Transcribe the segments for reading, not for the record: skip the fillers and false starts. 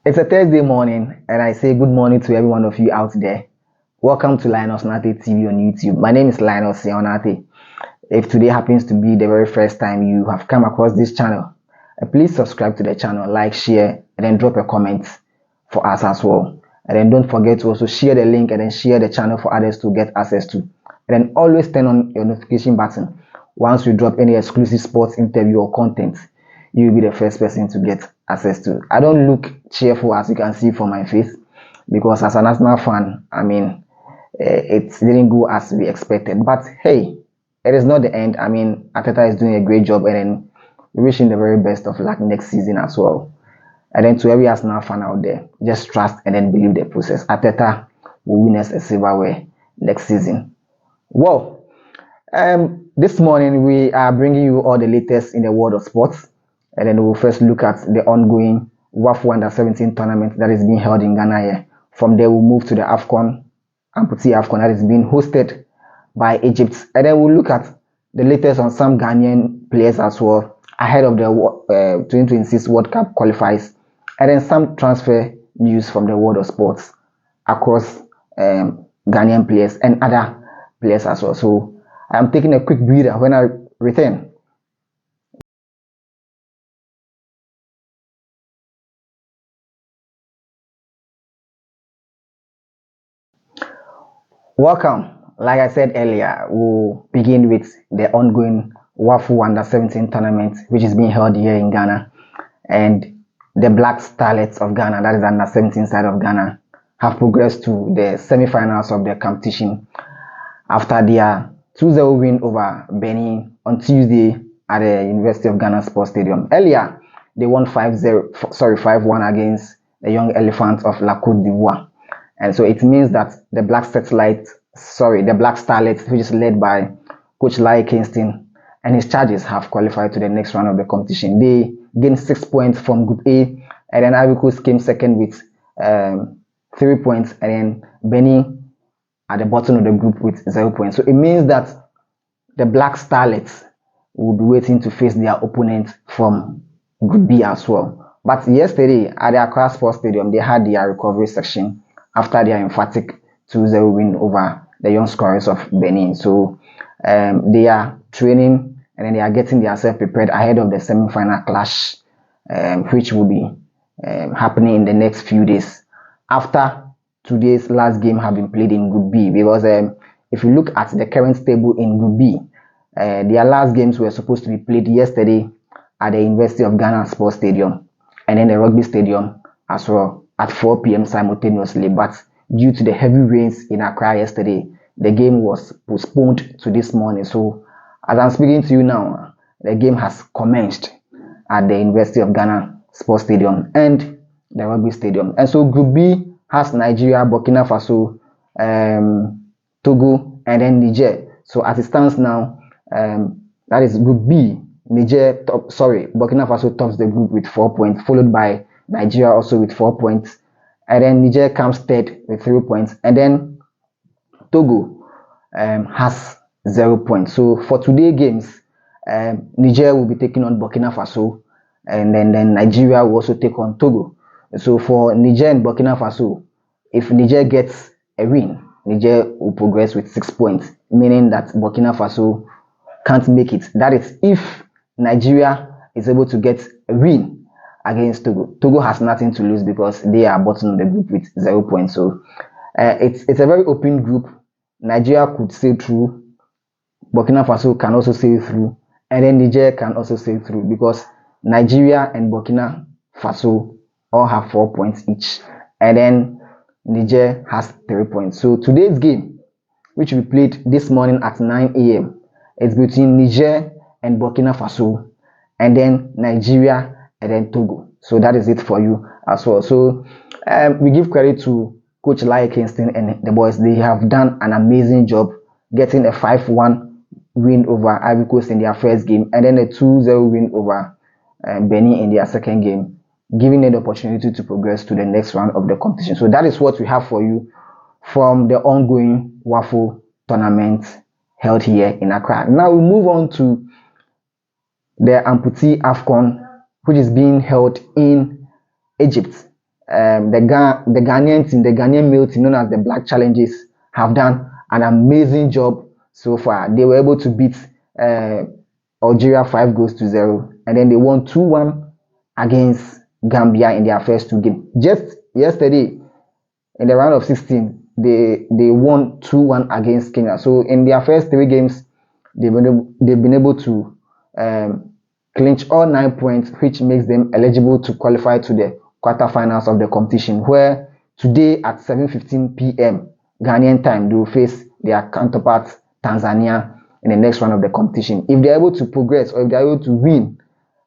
It's a Thursday morning, and I say good morning to every one of you out there. Welcome to Linus Nate TV on YouTube. My name is Linus Nate. If today happens to be the very first time you have come across this channel, please subscribe to the channel, like, share, and then drop a comment for us as well. And then don't forget to also share the link and then share the channel for others to get access to. And then always turn on your notification button. Once we drop any exclusive sports interview or content, you will be the first person to get access to. I don't look cheerful, as you can see from my face, because as an Arsenal fan, it didn't go as we expected. But hey, it is not the end. Arteta is doing a great job, and then we wish him the very best of luck next season as well. And then to every Arsenal fan out there, just trust and then believe the process. Arteta will win us a silverware next season. Well, this morning we are bringing you all the latest in the world of sports. And then we'll first look at the ongoing WAFU Under-17 tournament that is being held in Ghana here. From there, we'll move to the AFCON, Amputee AFCON that is being hosted by Egypt. And then we'll look at the latest on some Ghanaian players as well ahead of the 2026 World Cup qualifiers. And then some transfer news from the world of sports across Ghanaian players and other players as well. So I'm taking a quick breather when I return. Welcome. Like I said earlier, we'll begin with the ongoing WAFU Under-17 tournament, which is being held here in Ghana. And the Black Starlets of Ghana, that is the Under-17 side of Ghana, have progressed to the semi-finals of the competition after their 2-0 win over Benin on Tuesday at the University of Ghana Sports Stadium. Earlier, they won 5-1 against the Young Elephants of La Côte d'Ivoire. And so it means that the Black Starlets, which is led by Coach Lai Kingston and his charges, have qualified to the next round of the competition. They gained 6 points from Group A, and then Ivory Coast came second with 3 points, and then Benin at the bottom of the group with 0 points. So it means that the Black Starlets will be waiting to face their opponent from Group B as well. But yesterday at the Accra Sports Stadium, they had their recovery section after their emphatic 2-0 win over the Young Scorers of Benin. So they are training and then they are getting themselves prepared ahead of the semi-final clash, which will be happening in the next few days after today's last game have been played in Group B. Because if you look at the current table in Group B, their last games were supposed to be played yesterday at the University of Ghana Sports Stadium and then the Rugby Stadium as well at 4 p.m. simultaneously, but due to the heavy rains in Accra yesterday, the game was postponed to this morning. So as I'm speaking to you now, the game has commenced at the University of Ghana Sports Stadium and the Rugby Stadium. And so Group B has Nigeria, Burkina Faso, Togo, and then Niger. So as it stands now, that is Group B. Burkina Faso tops the group with 4 points, followed by Nigeria also with 4 points, and then Niger comes third with 3 points, and then Togo has 0 points. So for today's games, Niger will be taking on Burkina Faso, and then Nigeria will also take on Togo. So for Niger and Burkina Faso, if Niger gets a win, Niger will progress with 6 points, meaning that Burkina Faso can't make it. That is if Nigeria is able to get a win against Togo. Togo has nothing to lose because they are bottom of the group with 0 points. So it's a very open group. Nigeria could sail through, Burkina Faso can also sail through, and then Niger can also sail through because Nigeria and Burkina Faso all have 4 points each, and then Niger has 3 points. So today's game, which we played this morning at 9 a.m., is between Niger and Burkina Faso, and then Nigeria and then Togo. So that is it for you as well. So we give credit to Coach Lai Kingston and the boys. They have done an amazing job getting a 5-1 win over Ivory Coast in their first game, and then a 2-0 win over Benin in their second game, giving them the opportunity to progress to the next round of the competition. So that is what we have for you from the ongoing WAFU tournament held here in Accra. Now we move on to the Amputee AFCON, which is being held in Egypt. the Ghanaian team, the Ghanaian male team known as the Black Challenges, have done an amazing job so far. They were able to beat Algeria 5 goals to 0, and then they won 2-1 against Gambia in their first two games. Just yesterday, in the round of 16, they won 2-1 against Kenya. So in their first three games, they've been able to clinch all 9 points, which makes them eligible to qualify to the quarterfinals of the competition, where today at 7:15 p.m. Ghanaian time, they will face their counterparts Tanzania in the next round of the competition. If they're able to progress, or if they're able to win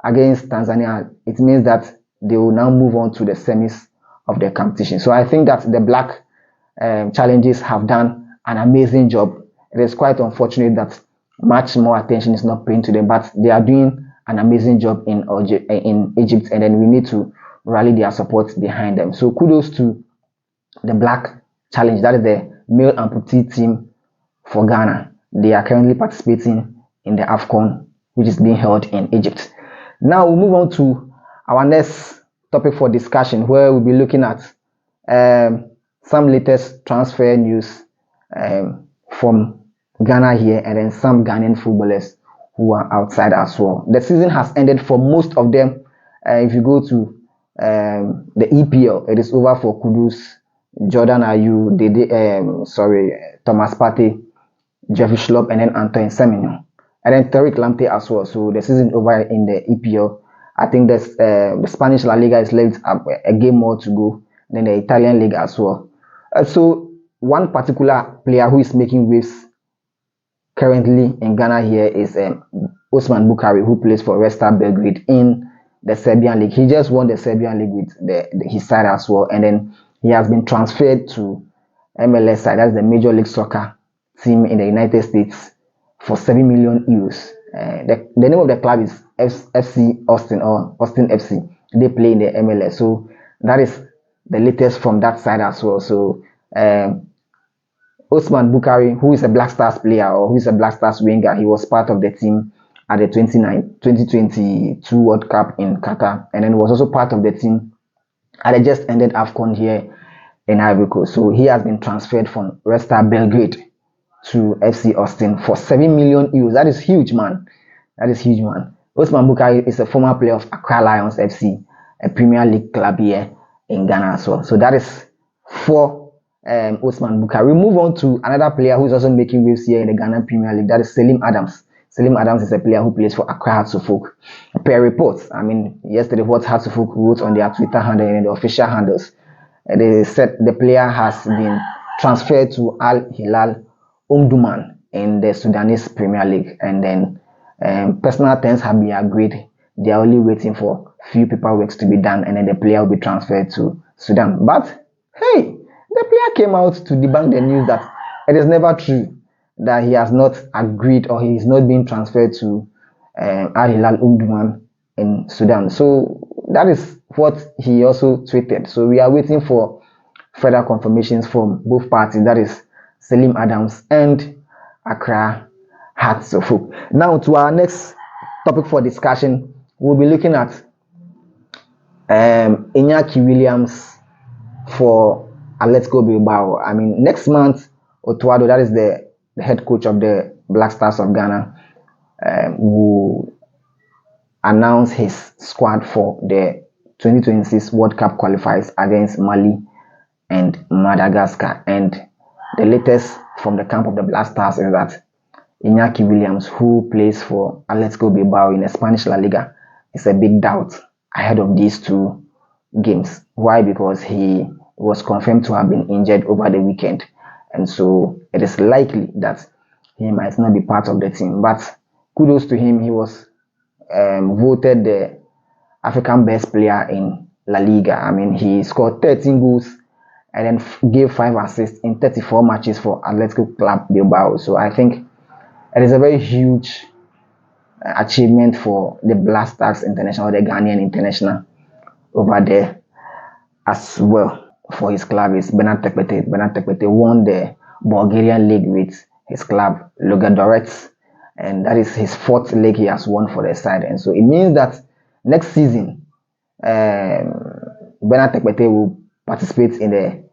against Tanzania, it means that they will now move on to the semis of the competition. So I think that the Black Challenges have done an amazing job. It is quite unfortunate that much more attention is not paid to them, but they are doing an amazing job in Egypt, and then we need to rally their support behind them. So kudos to the Black Challenge. That is the male amputee team for Ghana. They are currently participating in the AFCON, which is being held in Egypt. Now we'll move on to our next topic for discussion, where we'll be looking at some latest transfer news from Ghana here, and then some Ghanaian footballers who are outside as well. The season has ended for most of them. If you go to the EPL, it is over for Kudus, Jordan Ayew, Thomas Partey, Jeffrey Schlupp, and then Antoine Semenyo, and then Tariq Lamptey as well. So the season is over in the EPL. I think the Spanish La Liga is left a game more to go, and then the Italian League as well. So one particular player who is making waves currently in Ghana here is Osman Bukari, who plays for Red Star Belgrade in the Serbian League. He just won the Serbian League with his side as well, and then he has been transferred to MLS side, that's the Major League Soccer team in the United States, for 7 million euros. The name of the club is FC Austin, or Austin FC. They play in the MLS, so that is the latest from that side as well. So Osman Bukari, who is a Black Stars player, or who is a Black Stars winger, he was part of the team at the 2022 World Cup in Qatar, and then was also part of the team at the just ended AFCON here in Ivory Coast. So he has been transferred from Red Star Belgrade to FC Austin for 7 million euros. That is huge, man. That is huge, man. Osman Bukari is a former player of Accra Lions FC, a Premier League club here in Ghana as well. So that is for Osman Bukari. We move on to another player who is also making waves here in the Ghana Premier League. That is Salim Adams. Salim Adams is a player who plays for Accra Hearts of Oak. Per reports, yesterday what Hearts of Oak wrote on their Twitter handle and the official handles, they said the player has been transferred to Al Hilal Omdurman in the Sudanese Premier League, and then personal terms have been agreed. They are only waiting for few paperwork to be done, and then the player will be transferred to Sudan. But hey, the player came out to debunk the news that it is never true that he has not agreed, or he is not being transferred to Al Hilal Omdurman in Sudan. So that is what he also tweeted. So we are waiting for further confirmations from both parties, that is Salim Adams and Accra Hearts of Oak. Now to our next topic for discussion, we'll be looking at Iñaki Williams for Atletico Bilbao. Next month, Otuado, that is the head coach of the Black Stars of Ghana, will announce his squad for the 2026 World Cup qualifiers against Mali and Madagascar. And the latest from the camp of the Black Stars is that Iñaki Williams, who plays for Atletico Bilbao in the Spanish La Liga, is a big doubt ahead of these two games. Why? Because he was confirmed to have been injured over the weekend, and so it is likely that he might not be part of the team. But kudos to him, he was voted the African best player in La Liga. He scored 13 goals and then gave 5 assists in 34 matches for Atletico Club Bilbao. So I think it is a very huge achievement for the Black Stars International, the Ghanaian international over there as well. For his club is Bernard Tekpete. Bernard Tekpete won the Bulgarian league with his club Lugadorets, and that is his 4th league he has won for the side. And so it means that next season Bernard Tekpete will participate in the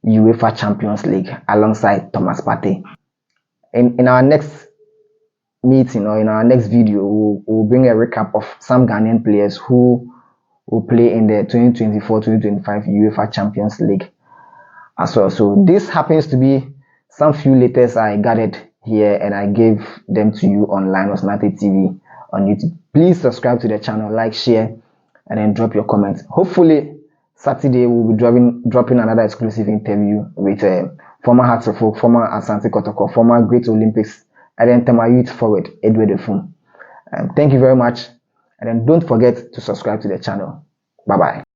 UEFA Champions League alongside Thomas Partey. In our next meeting or in our next video, we'll bring a recap of some Ghanaian players who will play in the 2024-2025 UEFA Champions League as well. So this happens to be some few letters I gathered here and I gave them to you online on Snate TV on YouTube. Please subscribe to the channel, like, share, and then drop your comments. Hopefully Saturday we'll be dropping another exclusive interview with former Hearts of Oak, former Asante Kotoko, former Great Olympics, and then Tema Youth forward Edward Efum. Thank you very much, and then don't forget to subscribe to the channel. Bye bye.